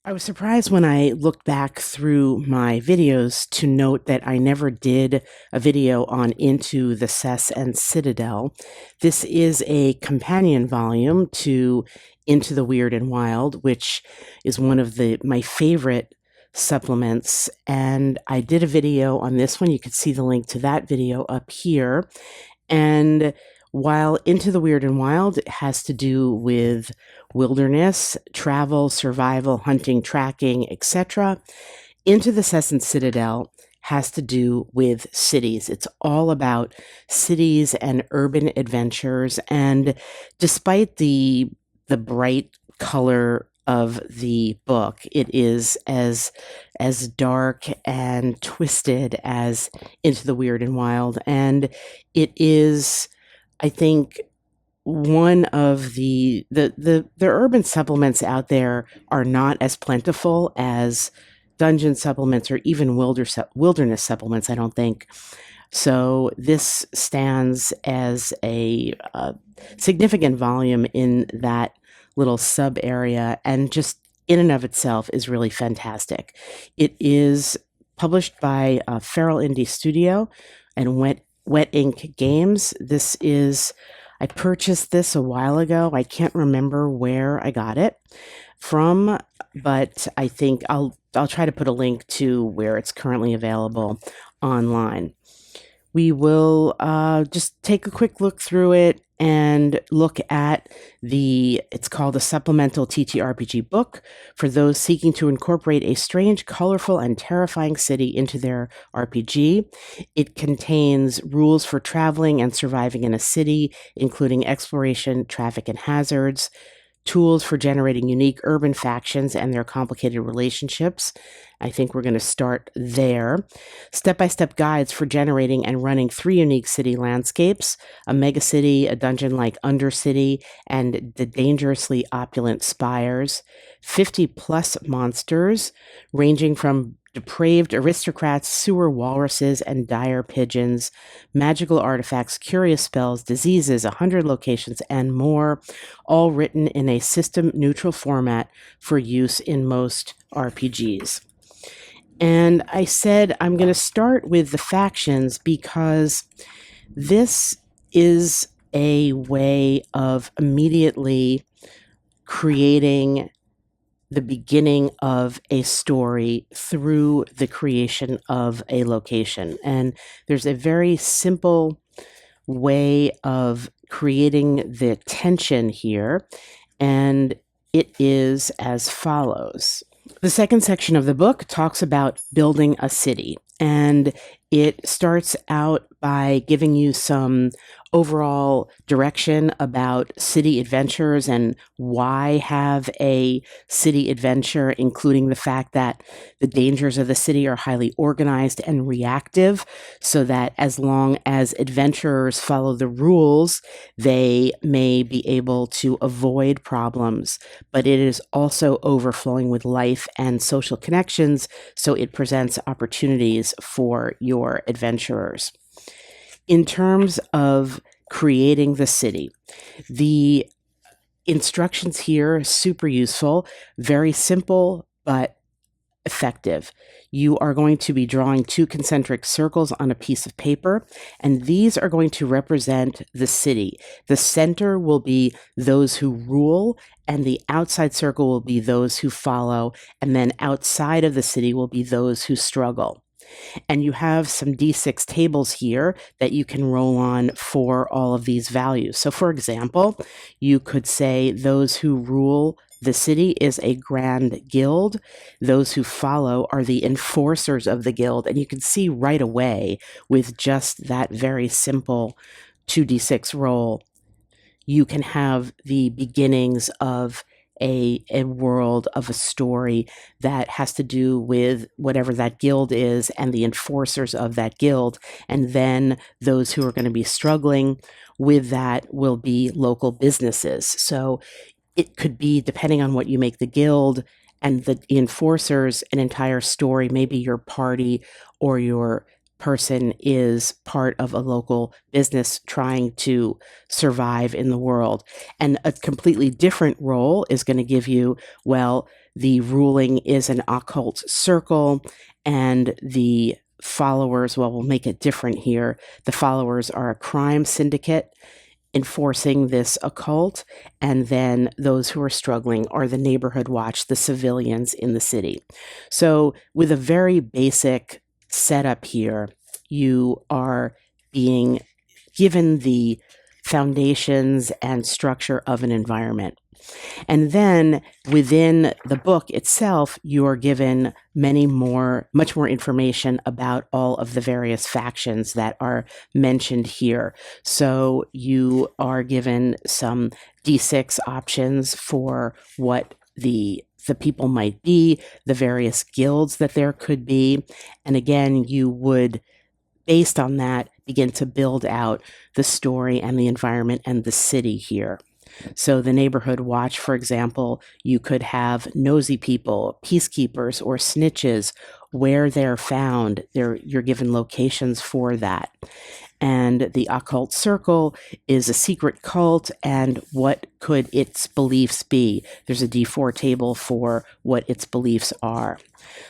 I was surprised when I looked back through my videos to note that I never did a video on Into the Cess and Citadel. This is a companion volume to Into the Weird and Wild, which is one of my favorite supplements. And I did a video on this one. You can see the link to that video up here. And while Into the Weird and Wild has to do with wilderness, travel, survival, hunting, tracking, etc., Into the Cess and Citadel has to do with cities. It's all about cities and urban adventures. And despite the bright color of the book, it is as dark and twisted as Into the Weird and Wild. And it is, I think, one of the urban supplements out there are not as plentiful as dungeon supplements or even wilderness supplements, I don't think. So this stands as a significant volume in that little sub area, and just in and of itself is really fantastic. It is published by Feral Indie Studio and Wet Ink Games. I purchased this a while ago. I can't remember where I got it from, but I think I'll try to put a link to where it's currently available online. We will just take a quick look through it and look at it's called a supplemental TTRPG book for those seeking to incorporate a strange, colorful, and terrifying city into their RPG. It contains rules for traveling and surviving in a city, including exploration, traffic, and hazards, tools for generating unique urban factions and their complicated relationships. I think we're going to start there. Step-by-step guides for generating and running 3 unique city landscapes: a megacity, a dungeon-like undercity, and the dangerously opulent spires. 50-plus monsters, ranging from depraved aristocrats, sewer walruses, and dire pigeons, magical artifacts, curious spells, diseases, 100 locations, and more, all written in a system-neutral format for use in most RPGs. And I said I'm going to start with the factions because this is a way of immediately creating the beginning of a story through the creation of a location. And there's a very simple way of creating the tension here, and it is as follows. The second section of the book talks about building a city, and it starts out by giving you some overall direction about city adventures and why have a city adventure, including the fact that the dangers of the city are highly organized and reactive, so that as long as adventurers follow the rules, they may be able to avoid problems. But it is also overflowing with life and social connections, so it presents opportunities for your adventurers. In terms of creating the city, the instructions here are super useful, very simple, but effective. You are going to be drawing 2 concentric circles on a piece of paper, and these are going to represent the city. The center will be those who rule, and the outside circle will be those who follow, and then outside of the city will be those who struggle. And you have some D6 tables here that you can roll on for all of these values. So for example, you could say those who rule the city is a grand guild. Those who follow are the enforcers of the guild. And you can see right away with just that very simple 2d6 roll, you can have the beginnings of a world, of a story that has to do with whatever that guild is and the enforcers of that guild. And then those who are going to be struggling with that will be local businesses. So it could be, depending on what you make the guild and the enforcers, an entire story. Maybe your party or your person is part of a local business trying to survive in the world. And a completely different role is going to give you, well, The ruling is an occult circle, and the followers, well, we'll make it different here. The followers are a crime syndicate enforcing this occult, and then those who are struggling are the neighborhood watch, the civilians in the city. So with a very basic setup here, you are being given the foundations and structure of an environment. And then within the book itself, you are given much more information about all of the various factions that are mentioned here. So you are given some D6 options for what the people might be, the various guilds that there could be. And again, you would, based on that, begin to build out the story and the environment and the city here. So the neighborhood watch, for example, you could have nosy people, peacekeepers, or snitches. Where they're found, you're given locations for that. And the occult circle is a secret cult, and what could its beliefs be? There's a D4 table for what its beliefs are.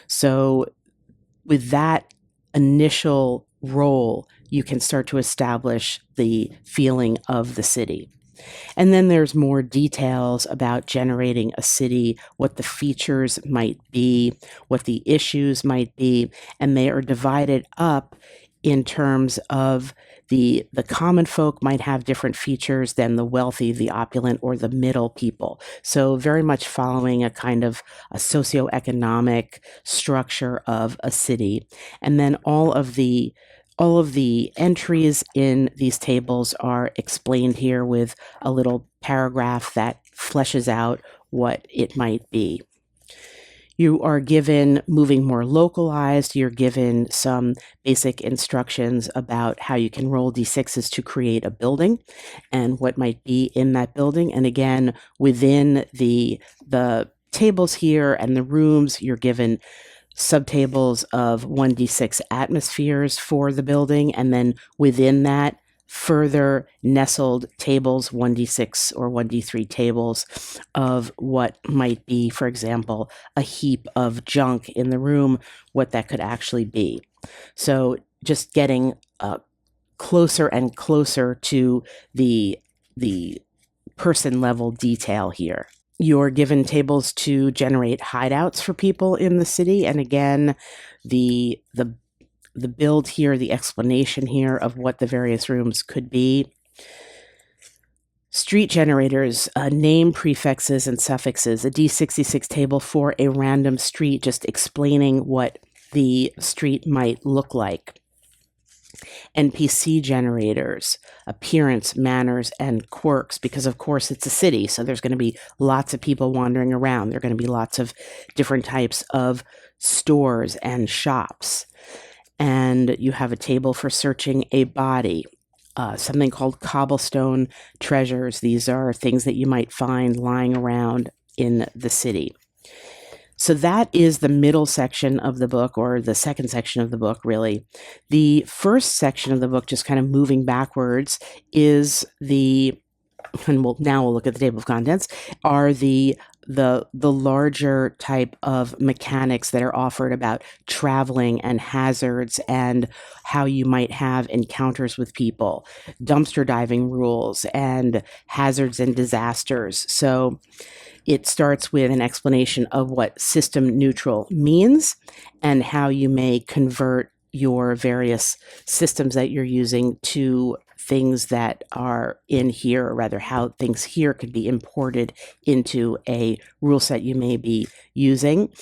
So with that initial role, you can start to establish the feeling of the city. And then there's more details about generating a city, what the features might be, what the issues might be, and they are divided up in terms of the common folk might have different features than the wealthy, the opulent, or the middle people. So very much following a kind of a socioeconomic structure of a city. And then all of the entries in these tables are explained here with a little paragraph that fleshes out what it might be. You are given, moving more localized, you're given some basic instructions about how you can roll D6s to create a building and what might be in that building. And again, within the tables here and the rooms, you're given subtables of 1d6 atmospheres for the building, and then within that, further nestled tables, 1d6 or 1d3 tables of what might be, for example, a heap of junk in the room, what that could actually be. So just getting closer and closer to the person level detail here. You're given tables to generate hideouts for people in the city, and again, the build here, the explanation here of what the various rooms could be. Street generators, name prefixes and suffixes, a D66 table for a random street, just explaining what the street might look like. NPC generators, appearance, manners, and quirks, because of course it's a city, so there's going to be lots of people wandering around. There are going to be lots of different types of stores and shops. And you have a table for searching a body, something called cobblestone treasures. These are things that you might find lying around in the city. So that is the middle section of the book, or the second section of the book, really. The first section of the book, just kind of moving backwards, is and now we'll look at the table of contents, are the larger type of mechanics that are offered about traveling and hazards and how you might have encounters with people, dumpster diving rules, and hazards and disasters. So it starts with an explanation of what system neutral means and how you may convert your various systems that you're using to things that are in here, or rather how things here could be imported into a rule set you may be using.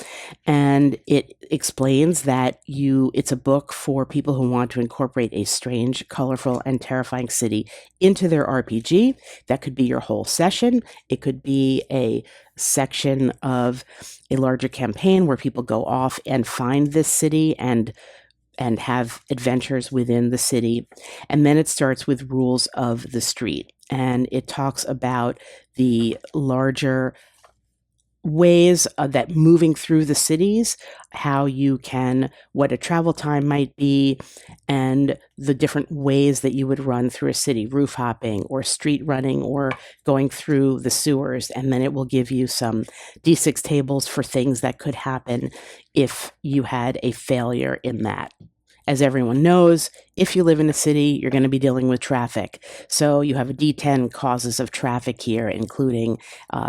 And it explains that it's a book for people who want to incorporate a strange, colorful, and terrifying city into their RPG. That could be your whole session. It could be a section of a larger campaign where people go off and find this city and have adventures within the city. And then it starts with rules of the street. And it talks about the larger ways that moving through the cities, what a travel time might be, and the different ways that you would run through a city, roof hopping or street running or going through the sewers. And then it will give you some D6 tables for things that could happen if you had a failure in that. As everyone knows, if you live in a city, you're going to be dealing with traffic. So you have a D10 causes of traffic here, including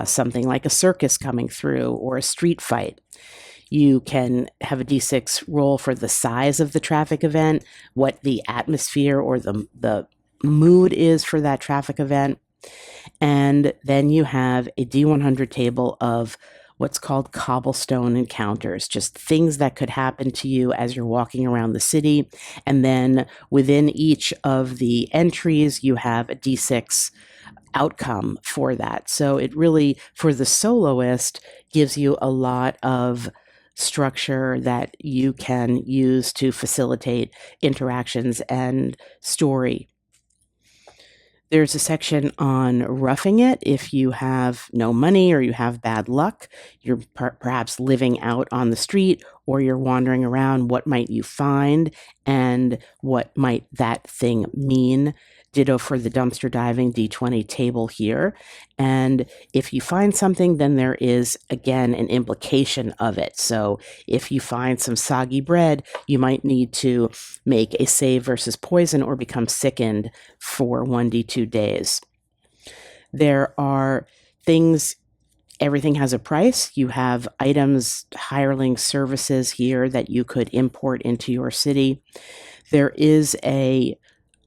something like a circus coming through or a street fight. You can have a D6 roll for the size of the traffic event, what the atmosphere or the mood is for that traffic event. And then you have a D100 table of what's called cobblestone encounters, just things that could happen to you as you're walking around the city. And then within each of the entries, you have a D6 outcome for that. So it really, for the soloist, gives you a lot of structure that you can use to facilitate interactions and story. There's a section on roughing it. If you have no money or you have bad luck, you're perhaps living out on the street or you're wandering around, what might you find and what might that thing mean? Ditto for the dumpster diving D20 table here. And if you find something, then there is, again, an implication of it. So if you find some soggy bread, you might need to make a save versus poison or become sickened for 1d2 days. There are things, everything has a price. You have items, hireling services here that you could import into your city. There is a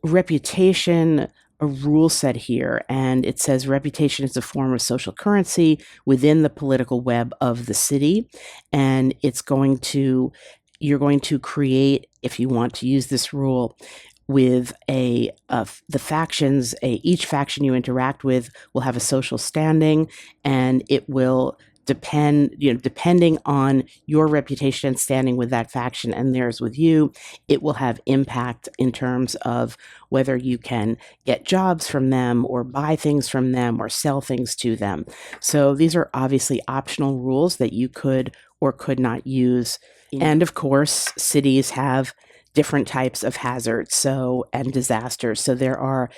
reputation, a rule set here, and it says reputation is a form of social currency within the political web of the city, and you're going to create, if you want to use this rule, with the factions, each faction you interact with will have a social standing, and it will depending on your reputation and standing with that faction and theirs with you, it will have impact in terms of whether you can get jobs from them or buy things from them or sell things to them. So these are obviously optional rules that you could or could not use. And of course, cities have different types of hazards and disasters. So there are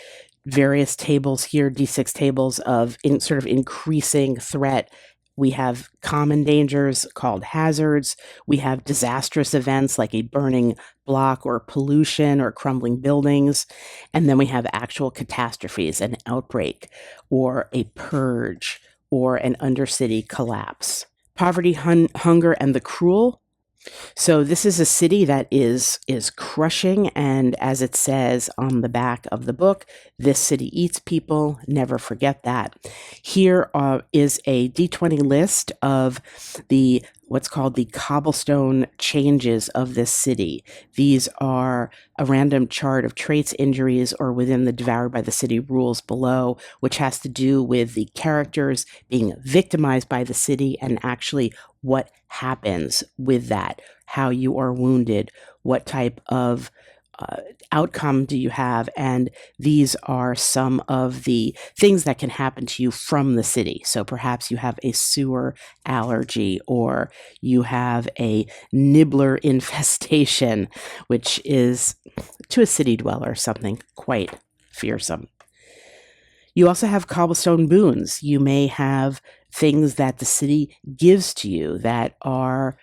various tables here, D6 tables of sort of increasing threat. We have common dangers called hazards. We have disastrous events like a burning block or pollution or crumbling buildings. And then we have actual catastrophes, an outbreak or a purge or an undercity collapse. Poverty, hunger, and the cruel. So this is a city that is crushing, and as it says on the back of the book, this city eats people, never forget that. Here is a D20 list of what's called the cobblestone changes of this city. These are a random chart of traits, injuries, or within the devoured by the city rules below, which has to do with the characters being victimized by the city and actually what happens with that, how you are wounded, what type of outcome do you have, and these are some of the things that can happen to you from the city. So perhaps you have a sewer allergy, or you have a nibbler infestation, which is, to a city dweller, something quite fearsome. You also have cobblestone boons. You may have things that the city gives to you that are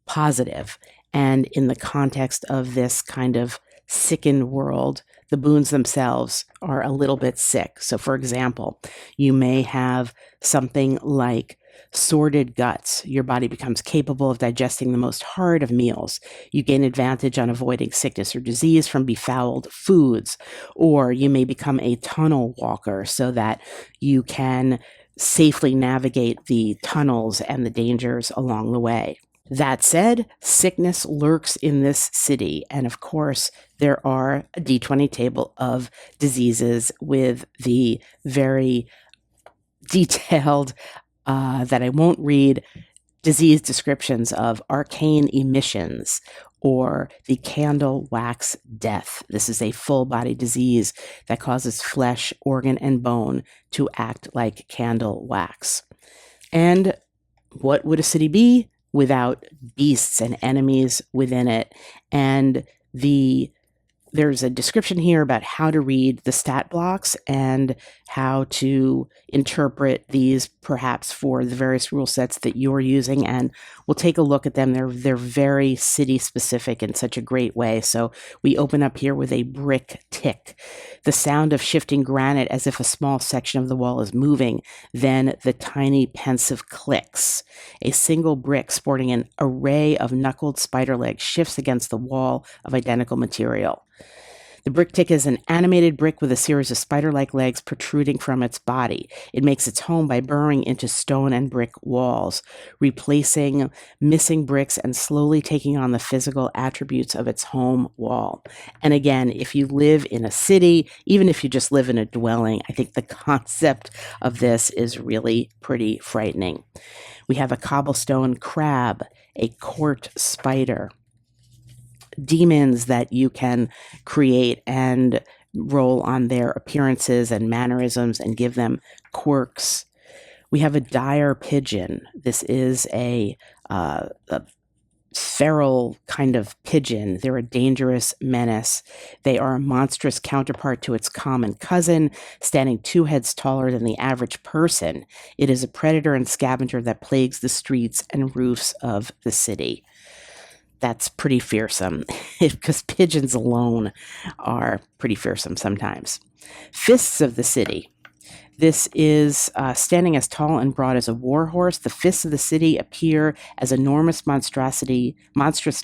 positive. And in the context of this kind of sickened world, the boons themselves are a little bit sick. So for example, you may have something like sordid guts. Your body becomes capable of digesting the most hard of meals. You gain advantage on avoiding sickness or disease from befouled foods. Or you may become a tunnel walker so that you can safely navigate the tunnels and the dangers along the way. That said, sickness lurks in this city, and of course, there are a D20 table of diseases with the very detailed, that I won't read, disease descriptions of arcane emissions or the candle wax death. This is a full body disease that causes flesh, organ, and bone to act like candle wax. And what would a city be without beasts and enemies within it? And there's a description here about how to read the stat blocks and how to interpret these perhaps for the various rule sets that you're using. And we'll take a look at them. They're very city specific in such a great way. So we open up here with a brick tick, the sound of shifting granite as if a small section of the wall is moving. Then the tiny pensive clicks. A single brick sporting an array of knuckled spider legs shifts against the wall of identical material. The brick tick is an animated brick with a series of spider-like legs protruding from its body. It makes its home by burrowing into stone and brick walls, replacing missing bricks and slowly taking on the physical attributes of its home wall. And again, if you live in a city, even if you just live in a dwelling, I think the concept of this is really pretty frightening. We have a cobblestone crab, a court spider, demons that you can create and roll on their appearances and mannerisms and give them quirks. We have a dire pigeon. This is a feral kind of pigeon. They're a dangerous menace. They are a monstrous counterpart to its common cousin, standing 2 heads taller than the average person. It is a predator and scavenger that plagues the streets and roofs of the city. That's pretty fearsome, because pigeons alone are pretty fearsome sometimes. Fists of the city. This is standing as tall and broad as a war horse. The fists of the city appear as enormous monstrous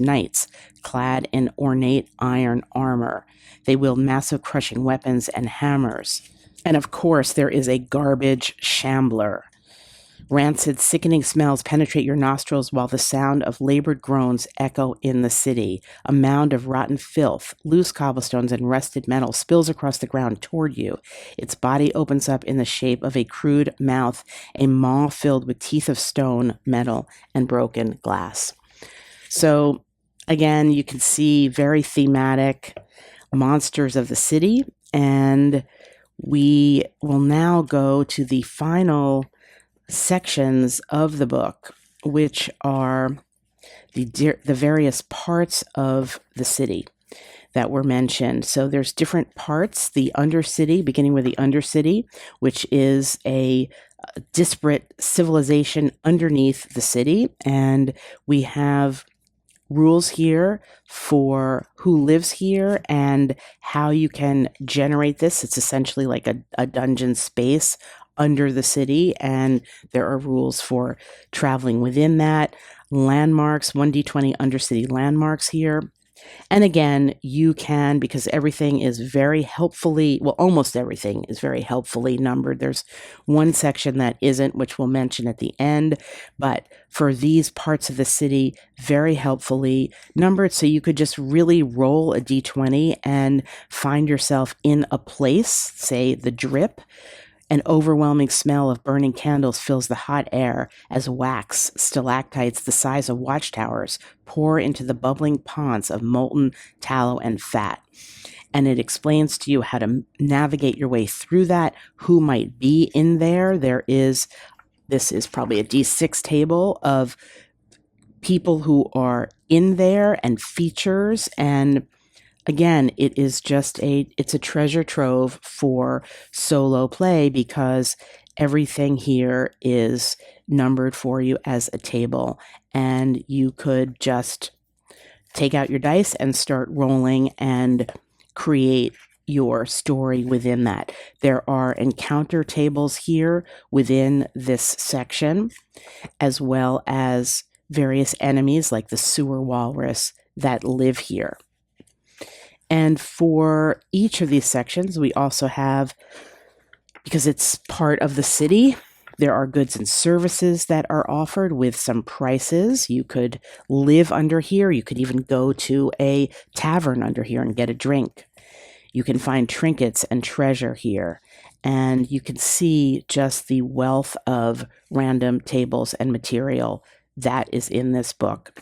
knights clad in ornate iron armor. They wield massive crushing weapons and hammers. And of course, there is a garbage shambler. Rancid, sickening smells penetrate your nostrils while the sound of labored groans echo in the city. A mound of rotten filth, loose cobblestones, and rusted metal spills across the ground toward you. Its body opens up in the shape of a crude mouth, a maw filled with teeth of stone, metal, and broken glass. So, again, you can see very thematic monsters of the city, and we will now go to the final sections of the book, which are the various parts of the city that were mentioned. So there's different parts. The undercity, beginning with the undercity, which is a disparate civilization underneath the city. And we have rules here for who lives here and how you can generate this. It's essentially like a dungeon space under the city, and there are rules for traveling within that. Landmarks, 1d20 undercity landmarks here. And again, you can, because everything is very helpfully, well, almost everything is very helpfully numbered. There's one section that isn't, which we'll mention at the end, but for these parts of the city, very helpfully numbered. So you could just really roll a d20 and find yourself in a place, say the drip. An overwhelming smell of burning candles fills the hot air as wax stalactites the size of watchtowers pour into the bubbling ponds of molten tallow and fat. And it explains to you how to navigate your way through that, who might be in there. This is probably a D6 table of people who are in there and features, and again, it's a treasure trove for solo play because everything here is numbered for you as a table, and you could just take out your dice and start rolling and create your story within that. There are encounter tables here within this section, as well as various enemies like the sewer walrus that live here. And for each of these sections, we also have, because it's part of the city, there are goods and services that are offered with some prices. You could live under here. You could even go to a tavern under here and get a drink. You can find trinkets and treasure here. And you can see just the wealth of random tables and material that is in this book.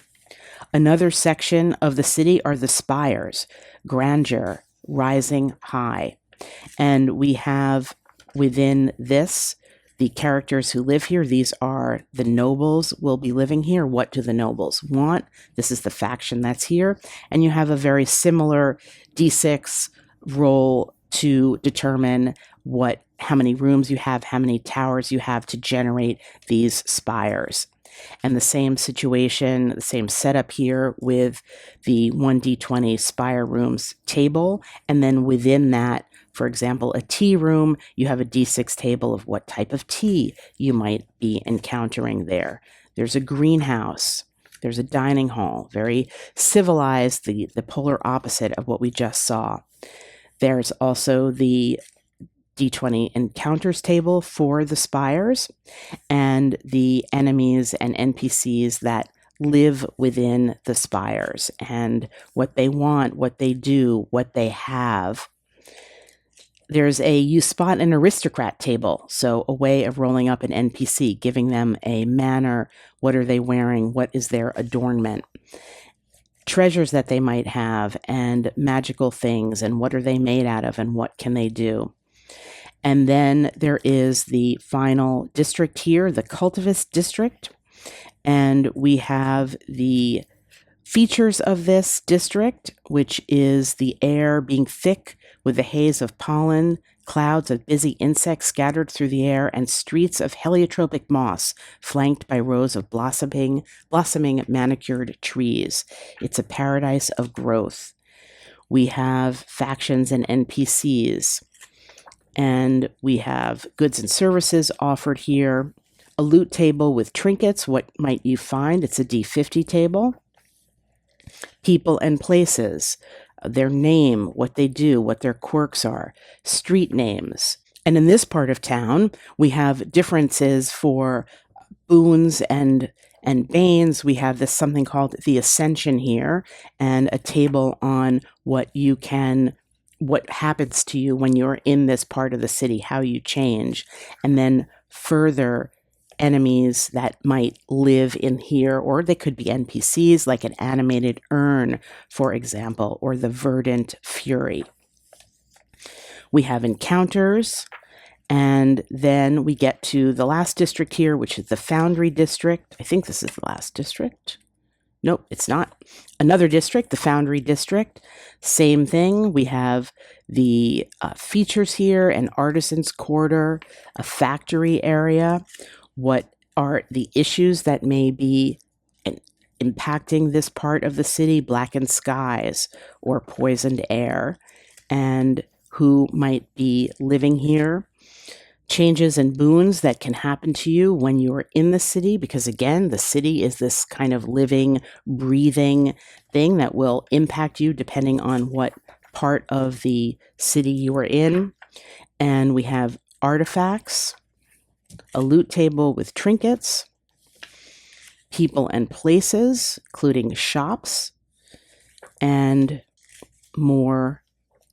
Another section of the city are the spires, grandeur, rising high. And we have within this The characters who live here, these are the nobles will be living here. What do the nobles want? This is the faction that's here. And you have a very similar D6 roll to determine how many rooms you have, how many towers you have to generate these spires. And the same situation, the same setup here with the 1d20 spire rooms table. And then within that, for example, a tea room, you have a d6 table of what type of tea you might be encountering there. There's a greenhouse. There's a dining hall, very civilized, the polar opposite of what we just saw. There's also the D20 encounters table for the spires and the enemies and NPCs that live within the spires and what they want, what they do, what they have. There's a you spot an aristocrat table, so a way of rolling up an NPC, giving them a manner, what are they wearing, what is their adornment, treasures that they might have, and magical things, and what are they made out of, and what can they do. And then there is the final district here, the cultivist district, and we have the features of this district, which is the air being thick with the haze of pollen, clouds of busy insects scattered through the air, and streets of heliotropic moss flanked by rows of blossoming manicured trees. It's a paradise of growth. We have factions and NPCs, and we have goods and services offered here. A loot table with trinkets. What might you find? It's a D50 table. People and places, their name, what they do, what their quirks are, street names. And in this part of town, we have differences for boons and banes. We have this something called the Ascension here, and a table on what happens to you when you're in this part of the city, how you change, and then further enemies that might live in here, or they could be NPCs like an animated urn, for example, or the Verdant Fury. We have encounters, and then we get to the last district here, which is the Foundry District. I think this is the last district. Nope, it's not. Another district, the Foundry District. Same thing. We have the features here, an artisan's quarter, a factory area. What are the issues that may be impacting this part of the city? Blackened skies or poisoned air, and who might be living here. Changes and boons that can happen to you when you're in the city, because again, the city is this kind of living, breathing thing that will impact you depending on what part of the city you are in. And we have artifacts, a loot table with trinkets, people and places, including shops, and more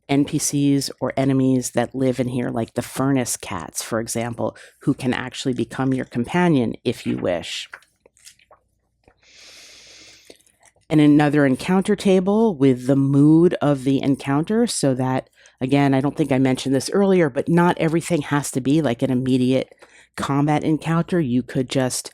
NPCs or enemies that live in here, like the furnace cats, for example, who can actually become your companion if you wish. And another encounter table with the mood of the encounter, so that, again, I don't think I mentioned this earlier, but not everything has to be like an immediate combat encounter. You could just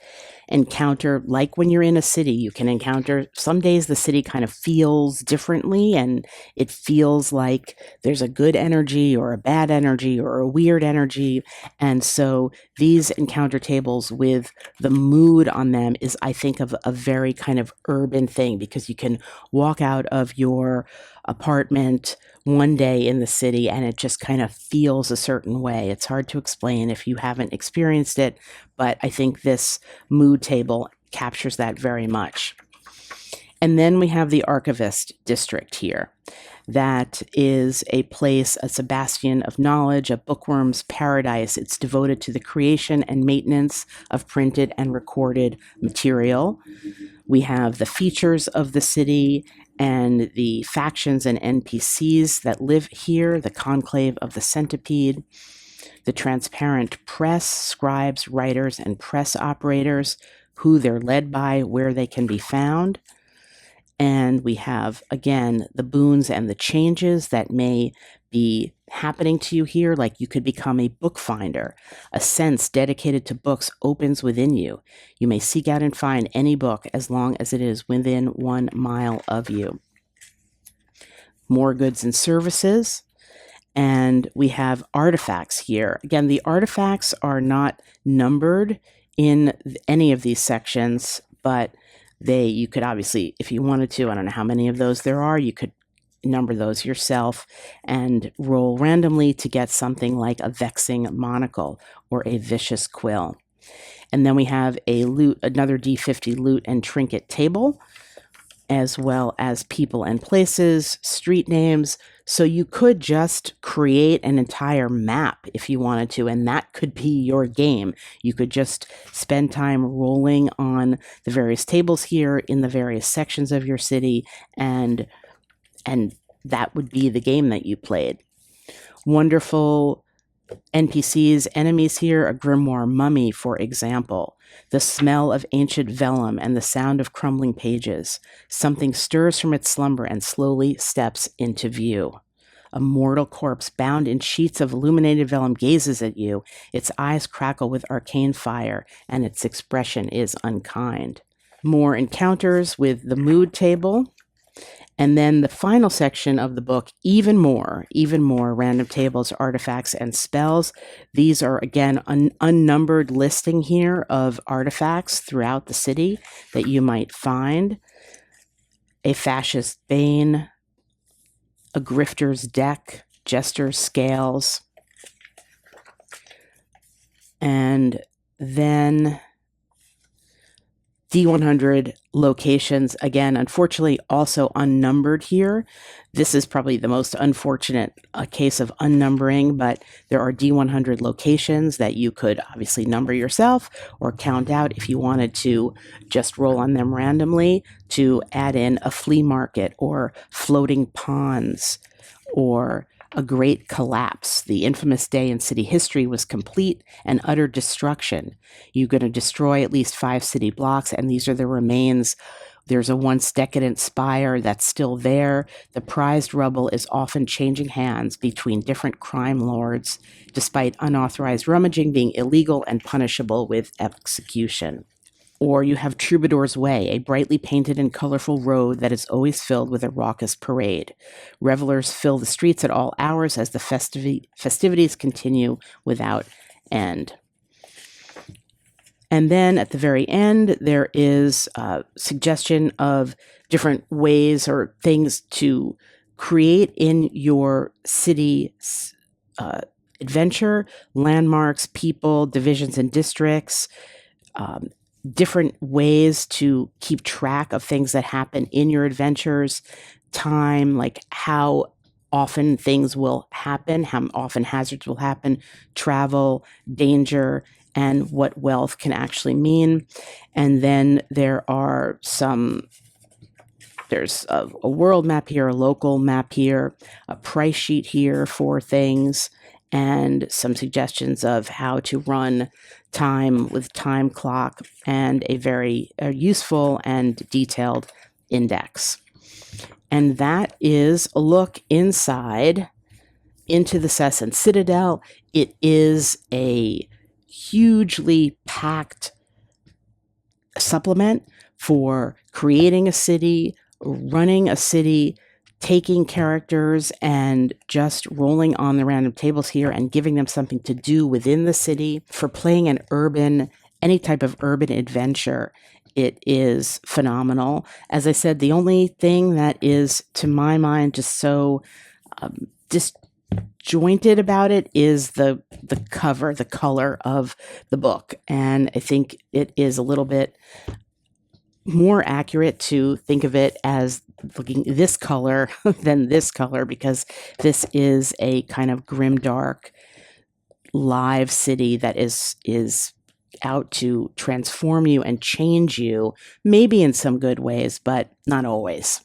encounter, like when you're in a city, you can encounter, some days the city kind of feels differently, and it feels like there's a good energy or a bad energy or a weird energy. And so these encounter tables with the mood on them is, I think, of a very kind of urban thing, because you can walk out of your apartment one day in the city and it just kind of feels a certain way. It's hard to explain if you haven't experienced it, but I think this mood table captures that very much. And then we have the archivist district here. That is a place, a bastion of knowledge, a bookworm's paradise. It's devoted to the creation and maintenance of printed and recorded material. We have the features of the city and the factions and NPCs that live here, the conclave of the centipede, the transparent press, scribes, writers, and press operators, who they're led by, where they can be found. And we have, again, the boons and the changes that may be happening to you here. Like you could become a bookfinder. A sense dedicated to books opens within you. You may seek out and find any book as long as it is within 1 mile of you. More goods and services. And we have artifacts here. Again, the artifacts are not numbered in any of these sections, but you could obviously, if you wanted to, I don't know how many of those there are, you could number those yourself and roll randomly to get something like a vexing monocle or a vicious quill. And then we have another D50 loot and trinket table, as well as people and places, street names. So you could just create an entire map if you wanted to, and that could be your game. You could just spend time rolling on the various tables here in the various sections of your city, and that would be the game that you played. Wonderful NPCs, enemies here, a grimoire mummy, for example. The smell of ancient vellum and the sound of crumbling pages. Something stirs from its slumber and slowly steps into view. A mortal corpse bound in sheets of illuminated vellum gazes at you. Its eyes crackle with arcane fire, and its expression is unkind. More encounters with the mood table. And then the final section of the book, even more random tables, artifacts, and spells. These are, again, an unnumbered listing here of artifacts throughout the city that you might find. A fascist bane, a grifter's deck, jester's scales, and then D100 locations, again, unfortunately, also unnumbered here. This is probably the most unfortunate case of unnumbering, but there are D100 locations that you could obviously number yourself or count out if you wanted to just roll on them randomly to add in a flea market or floating ponds or a great collapse. The infamous day in city history was complete and utter destruction. You're going to destroy at least 5 city blocks, and these are the remains. There's a once decadent spire that's still there. The prized rubble is often changing hands between different crime lords, despite unauthorized rummaging being illegal and punishable with execution. Or you have Troubadour's Way, a brightly painted and colorful road that is always filled with a raucous parade. Revelers fill the streets at all hours as the festivities continue without end. And then at the very end, there is a suggestion of different ways or things to create in your city adventure, landmarks, people, divisions and districts, different ways to keep track of things that happen in your adventures, time, like how often things will happen, how often hazards will happen, travel, danger, and what wealth can actually mean. And then there's a world map here, a local map here, a price sheet here for things, and some suggestions of how to run time with time clock, and a very useful and detailed index. And that is a look inside into the Cess and Citadel. It is a hugely packed supplement for creating a city, running a city, taking characters and just rolling on the random tables here and giving them something to do within the city. For playing any type of urban adventure, it is phenomenal. As I said, the only thing that is, to my mind, just so disjointed about it is the cover, the color of the book. And I think it is a little bit more accurate to think of it as looking this color than this color, because this is a kind of grimdark live city that is out to transform you and change you, maybe in some good ways, but not always.